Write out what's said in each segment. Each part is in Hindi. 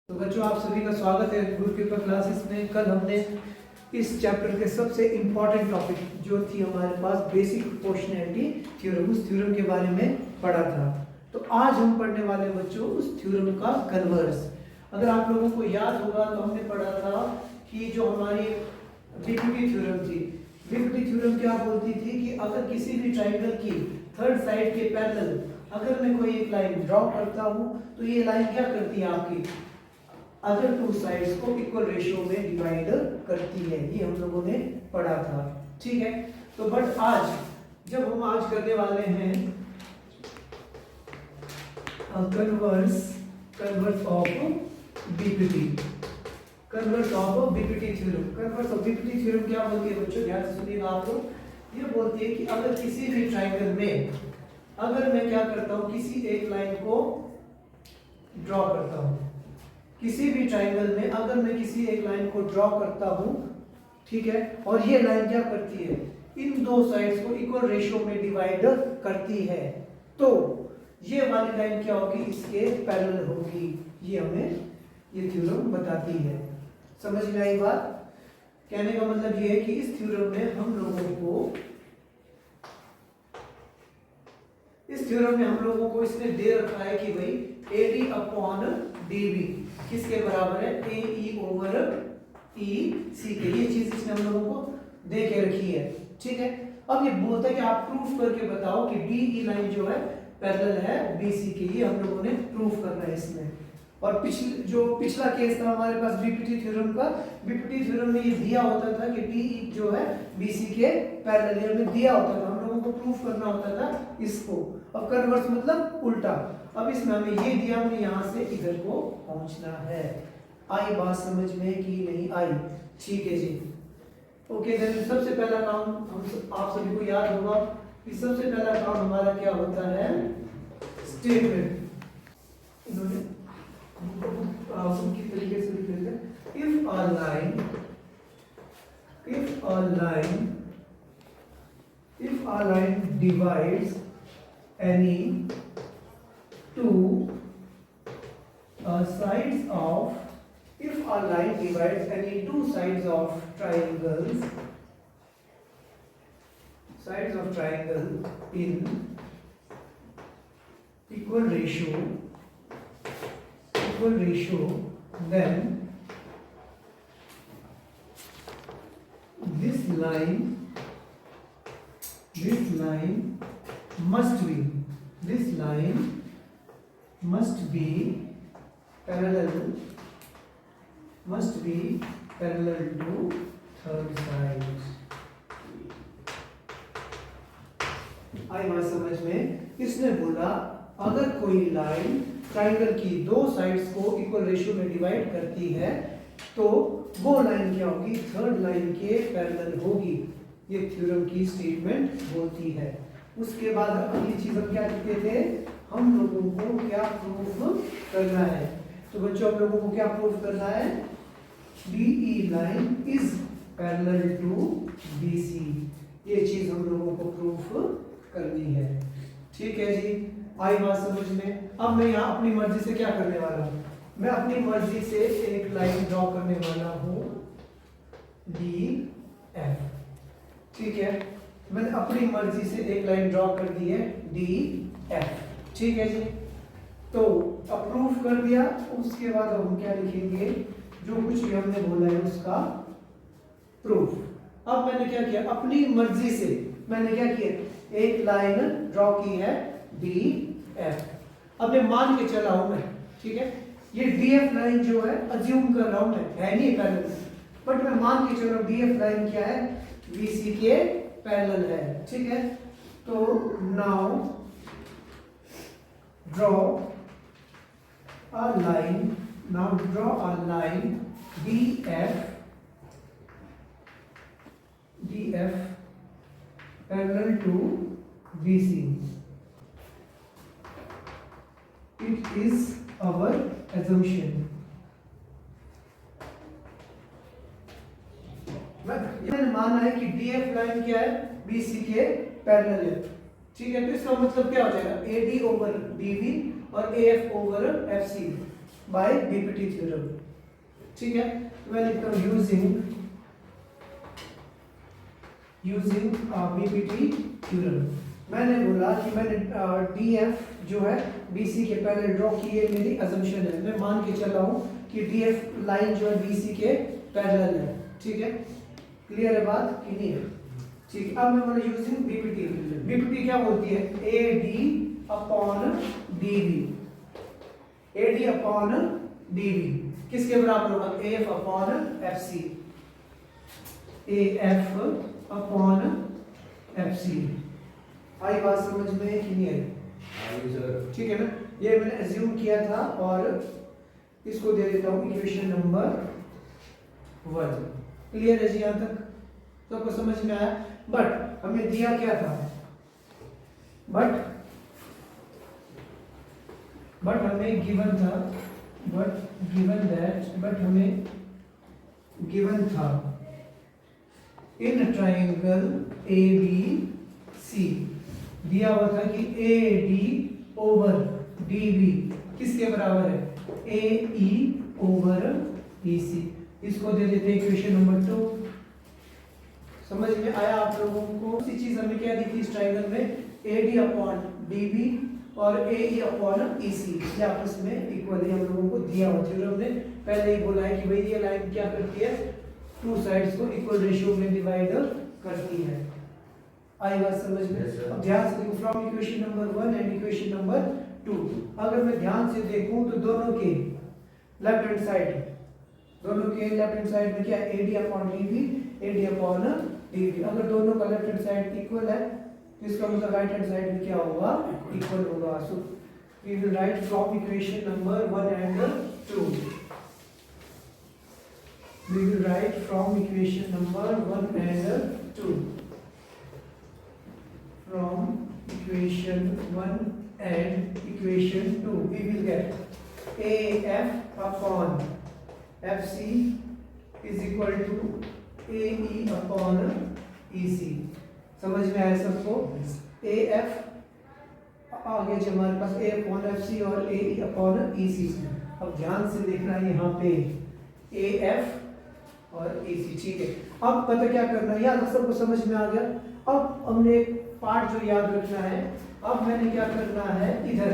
तो बच्चों आप सभी का स्वागत है गुरुकृपा क्लासेस में। कल हमने इस चैप्टर के सबसे इम्पॉर्टेंट टॉपिक जो थी हमारे पास बेसिक प्रोपोर्शनैलिटी थ्योरम, उस थ्योरम के बारे में पढ़ा था। तो आज हम पढ़ने वाले बच्चों उस थ्योरम का कन्वर्स। अगर आप लोगों को याद होगा तो हमने पढ़ा था कि जो हमारी बीपीटी थ्योरम थी, बीपीटी थ्योरम क्या बोलती थी कि अगर किसी भी ट्रायंगल की थर्ड साइड के पैरेलल अगर मैं कोई एक लाइन ड्रॉ करता हूँ तो ये लाइन क्या करती है, आपकी अदर टू साइड्स को इक्वल रेशियो में डिवाइड करती है। ये हम लोगों ने पढ़ा था, ठीक है। तो बट आज जब हम आज करने वाले हैं converse of BPT, converse of BPT theorem. Converse of BPT theorem क्या बोलती है बच्चों, ध्यान से सुनिएगा आप लोग। ये बोलती है कि अगर किसी भी ट्रायंगल में अगर मैं क्या करता हूँ, किसी एक लाइन को ड्रॉ करता हूँ, किसी भी ट्रायंगल में अगर मैं किसी एक लाइन को ड्रॉ करता हूं, ठीक है, और ये लाइन क्या करती है, इन दो साइड्स को इक्वल रेशियो में डिवाइड करती है, तो ये वाली लाइन क्या होगी, इसके पैरेलल होगी। ये हमें ये थ्योरम बताती है। समझ में आई बात? कहने का मतलब ये है कि इस थ्योरम में हम लोगों को इसने दे रखा है कि भाई AD अपॉन DB किसके बराबर है, AE ओवर EC के। ये चीज इसने हम लोगों को दे के रखी है, ठीक है। अब ये बोलता है कि आप प्रूफ करके बताओ कि BE लाइन जो है पैरेलल है BC के। ये हम लोगों ने प्रूफ करना है इसमें। और पिछला केस था हमारे पास बीपीटी थ्योरम का। बीपीटी थ्योरम में ये दिया होता था कि BE जो है BC के पैरेलल में दिया होता था, हम लोगों को प्रूफ करना होता था इसको। अब कन्वर्स मतलब उल्टा। अब इसमें हमें ये दिया, हमें यहाँ से इधर को पहुंचना है। आई बात समझ में कि नहीं आई? ठीक है जी, ओके। देन सबसे पहला काम आप सभी को याद होगा कि सबसे पहला काम हमारा क्या होता है, स्टेटमेंट। इन्होंने उनकी तरीके से लिख देते हैं। If a line divides any two sides of, if a line divides any two sides of triangle in equal ratio, then this line must be parallel to third side। आई बात समझ में? इसने बोला अगर कोई लाइन ट्रायंगल की दो साइड्स को इक्वल रेशियो में डिवाइड करती है तो वो लाइन क्या होगी, थर्ड लाइन के पैरेलल होगी। ये थ्योरम की स्टेटमेंट बोलती है। उसके बाद अगली चीज हम क्या लिखते थे, हम लोगों को क्या प्रूफ करना है। तो बच्चों हम लोगों को क्या प्रूफ करना है, BE line is parallel to BC। ये चीज हम लोगों को प्रूफ करनी है, ठीक है जी। आई बात समझ में? अब मैं यहाँ अपनी मर्जी से क्या करने वाला हूँ, मैं अपनी मर्जी से एक लाइन ड्रॉ करने वाला हूँ DF, ठीक है। मैंने अपनी मर्जी से एक लाइन ड्रॉ कर दी है DF, ठीक है जी। तो अप्रूव कर दिया। उसके बाद हम क्या लिखेंगे, जो कुछ भी हमने बोला है उसका प्रूफ। अब मैंने क्या किया, अपनी मर्जी से मैंने क्या किया, एक लाइन ड्रॉ की है DF। अब मैं मान के चला हूं मैं, ठीक है। ये DF लाइन जो है अज्यूम कर रहा हूं मैं, है नहीं पैरेलल, बट मैं मान के चल रहा हूं DF लाइन क्या है, BC के पैरेलल है, ठीक है। तो now draw a line DF parallel to BC। It is our assumption। मैंने माना है कि DF लाइन क्या है, BC के पैरेलल है, ठीक है। तो इसका मतलब क्या हो जाएगा, AD ओवर DB और AF over FC। By BPT theorem. ठीक है, मैं लिखता हूँ यूजिंग बीपीटी थ्योरम। मैंने बोला कि मैंने डीएफ जो है बीसी के पहले ड्रॉ की, है मेरी अजम्पशन है, मैं मान के चला हूँ कि डीएफ लाइन जो है बीसी के पैरेलल है। ठीक है, क्लियर है बात कि नहीं है? ठीक, अब मैं बोला यूजिंग बीपीटी। बीपीटी क्या बोलती है? A D upon D B. A D upon D B किसके बराबर होगा? A F upon F C. A F upon F C. आई बात समझ में कि नहीं आई? ठीक है ना, ये मैंने अज्यूम किया था और इसको दे देता हूँ इक्वेशन नंबर 1। क्लियर है जी? यहाँ तक सबको समझ में आया? बट हमें दिया क्या था? बट हमें गिवन था, बट हमें गिवन था in triangle A B C दिया हुआ था कि A D over D B किसके बराबर है? A E over E C. इसको दे देते हैं इक्वेशन नंबर 2। समझ में आया आप लोगों को? इसी चीज हमें क्या दी थी इस ट्रायंगल में? A D upon D B और ए ई अपॉन ई सी ये आपस में इक्वल है, हम लोगों को दिया हुआ थ्योरम ने पहले ही बोला है कि भाई ये लाइन क्या करती है? टू साइड्स को इक्वल रेशियो में डिवाइड करती है। आई बात समझ में? अब ध्यान से देखो, from equation number 1 and equation number 2 अगर मैं ध्यान से देखूं तो दोनों के लेफ्ट हैंड साइड में क्या? A D upon D B, A D upon D B. अगर दोनों का लेफ्ट हैंड साइड इक्वल है तो इसका मतलब राइट हैंड साइड में क्या होगा? इक्वल होगा। So we will write from equation number 1 and 2। We will write from equation number 1 and 2. From equation 1 and equation 2, we will get AF upon FC is equal to AE upon EC. समझ में आया सबको? AF आगे जो हमारे पास A upon FC और AE upon EC। अब ध्यान से देखना यहाँ पे AF और AC। ठीक है, अब पता क्या करना है? याद सबको समझ में आ गया? अब हमने पार्ट जो याद रखना है, अब मैंने क्या करना है? इधर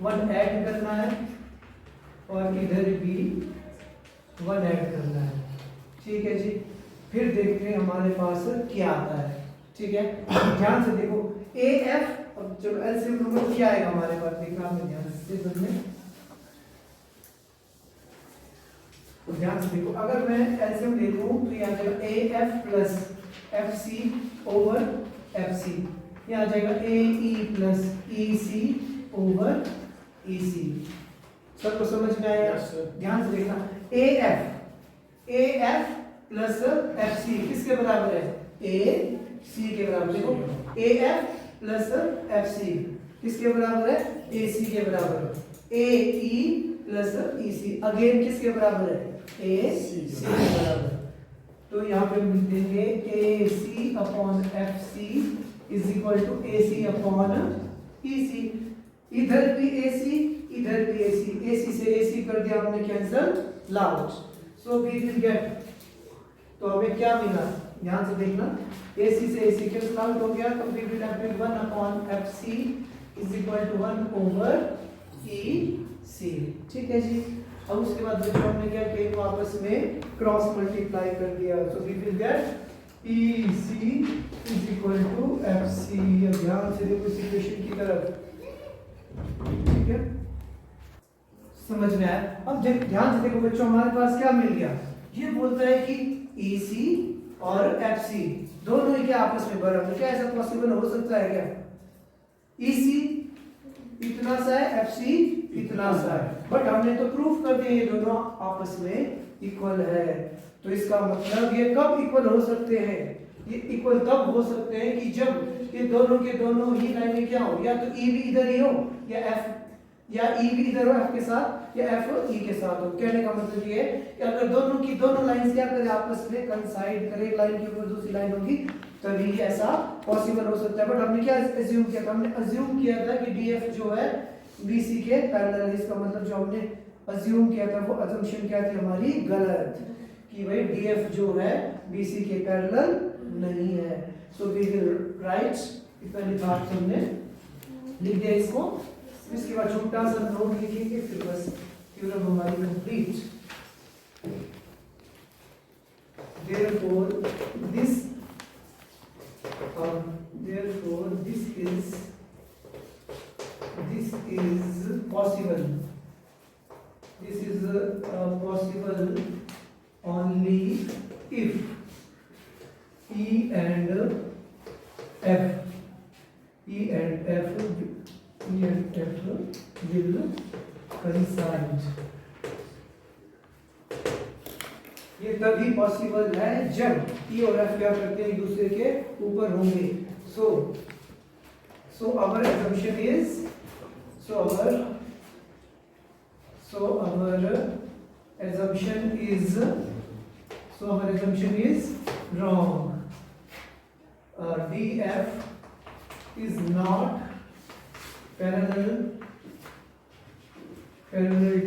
1 ऐड करना है और इधर भी 1 ऐड करना है। ठीक है जी, फिर देखते हैं हमारे पास क्या आता है। ठीक है, ध्यान से देखो AF, अब जो एलसीएम नंबर क्या आएगा हमारे पास? देखना आपने ध्यान से बदले, तो ध्यान से देखो, अगर मैं एलसीएम ले लूं तो यहाँ जाएगा AF plus FC over FC, यहाँ जाएगा AE plus EC over EC। सबको समझ में आया? ध्यान से देखना, AF प्लस FC किसके बराबर है? AC के बराबर। देखो AF प्लस FC किसके बराबर है? AC के बराबर। AE प्लस EC अगेन किसके बराबर है? AC के बराबर। तो यहाँ पे हम लिख देंगे AC upon FC is equal to AC upon EC। इधर भी AC, इधर भी AC, AC से AC कर दिया हमने कैंसल आउट। सो वी विल गेट, तो हमें क्या मिला? ध्यान से देखना, AC से AC कैंसल आउट हो गया, तो we will have 1 upon FC is equal to 1 over EC। ठीक है जी, अब उसके बाद जो हमने क्या किया, वो आपस में क्रॉस मल्टीप्लाई कर दिया। So we will get EC is equal to FC। ध्यान से देखो इस इक्वेशन की तरफ। ठीक है, समझ में आया? अब ध्यान से देखो बच्चों, हमारे पास क्या मिल गया? ये बोलता है कि EC और FC दोनों ही क्या आपस में बराबर? क्या ऐसा पॉसिबल हो सकता है क्या? EC इतना सा है, FC इतना सा है, बट हमने तो प्रूफ कर दिया ये दोनों आपस में इक्वल है। तो इसका मतलब ये कब इक्वल हो सकते हैं? ये इक्वल तब हो सकते हैं कि जब ये दोनों के दोनों ही लाइनें क्या हो, या तो E भी इधर ही हो या F, या E भी इधर हो F के साथ, या F E के साथ हो। कहने का मतलब ये है कि अगर दोनों की दोनों लाइंस क्या करें, आपस में कंसाइड करें, एक लाइन के ऊपर दूसरी लाइन होगी, तभी ऐसा पॉसिबल हो सकता है। बट हमने क्या अज्यूम किया था? हमने अज्यूम किया था कि DF जो है BC के पैरेलल है। इसका मतलब जो हमने अज्यूम किया था वो अजम्पशन क्या थी हमारी, गलत, कि भाई DF जो है BC के पैरेलल नहीं है। सो वी विल राइट, इतना निकाल हमने लिख दिया इसको। इसके बाद छोटा सा नोट लिखेंगे, फिर बस थ्योरम हमारी complete. Therefore this is possible. This is possible only if E and F will coincide. ये तभी पॉसिबल है जब E और F क्या करते हैं, एक दूसरे के ऊपर होंगे। So our assumption is wrong. DF is not parallel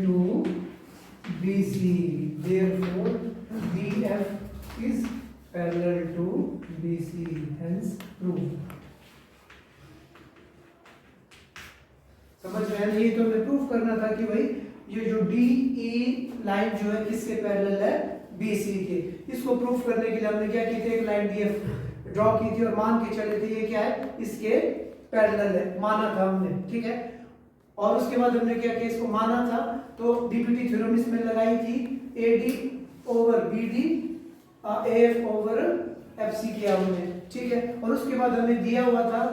to BC. Therefore, DF is parallel to BC. Hence, proof. समझ में आया? ये तो हमें प्रूफ करना था कि भाई ये जो DE लाइन जो है किसके पैरेलल है, BC के। इसको प्रूफ करने के लिए हमने क्या की थी, एक लाइन DF ड्रॉ की थी और मान के चले थे ये क्या है, इसके पैरेलल है, माना था हमने, ठीक है। और उसके बाद हमने क्या किया, इसको माना था तो DPT थ्योरम इसमें लगाई थी, AD over BD AF over FC किया हमने, ठीक है। और उसके बाद हमें दिया हुआ था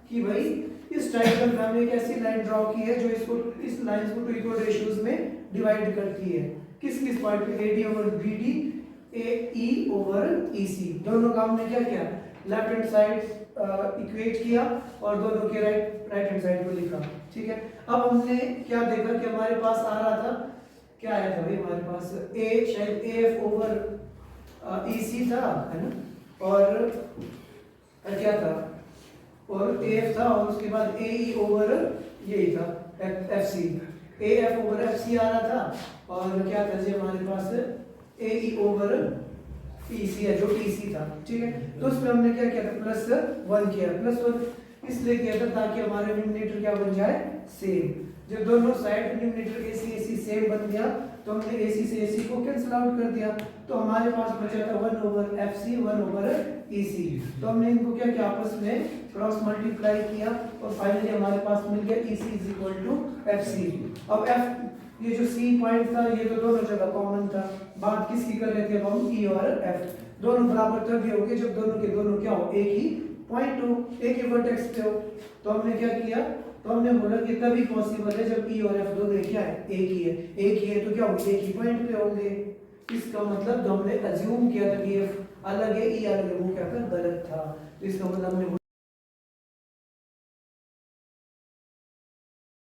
कि भाई इस ट्रायंगल में हमने एक ऐसी लाइन ड्रॉ की है जो इसको, इस लाइन को टू इक्वल रेशियोज में डिवाइड करती है। किस किस पार्ट पे, AD over BD AE over EC। दोनों का हमने क्या किया, लेफ्ट हैंड साइड इक्वेट किया और दोनों के राइट हैंड साइड को लिखा, ठीक है। अब हमने क्या देखा कि हमारे पास आ रहा था, क्या आया था भाई हमारे पास, A शायद AF ओवर EC था, है ना, और क्या था, और AF था, और उसके बाद AE ओवर यही था FC, AF ओवर FC आ रहा था, और क्या था जी हमारे पास AE ओवर EC है जो EC था, ठीक है। तो उसमें हमने क्या किया था, +1 किया, +1 इसलिए किया था ताकि हमारे न्यूमरेटर क्या बन जाए, सेम। जब दोनों साइड न्यूमरेटर AC सेम बन गया तो हमने AC से AC को कैंसिल आउट कर दिया, तो हमारे पास बचा था 1 ओवर FC 1 ओवर EC। तो हमने इनको क्या किया, आपस में क्रॉस मल्टीप्लाई किया और फाइनली हमारे पास मिल गया EC is equal to FC। अब F ये जो C पॉइंट था ये तो दोनों जगह कॉमन था, बात किसकी कर रहे थे हम, E और F। दोनों बराबर तभी होंगे जब दोनों के दोनों क्या हो, एक ही पॉइंट हो, एक ही वर्टेक्स पे हो। तो हमने क्या किया, तो हमने बोला कि तभी पॉसिबल है जब E और F दोनों क्या है, एक ही है, एक ही है तो क्या होंगे, एक ही पॉइंट पे होंगे। इसका मतलब जो हमने अज्यूम किया था कि F अलग है E अलग है, वो क्या था, गलत था। तो इसका मतलब हमने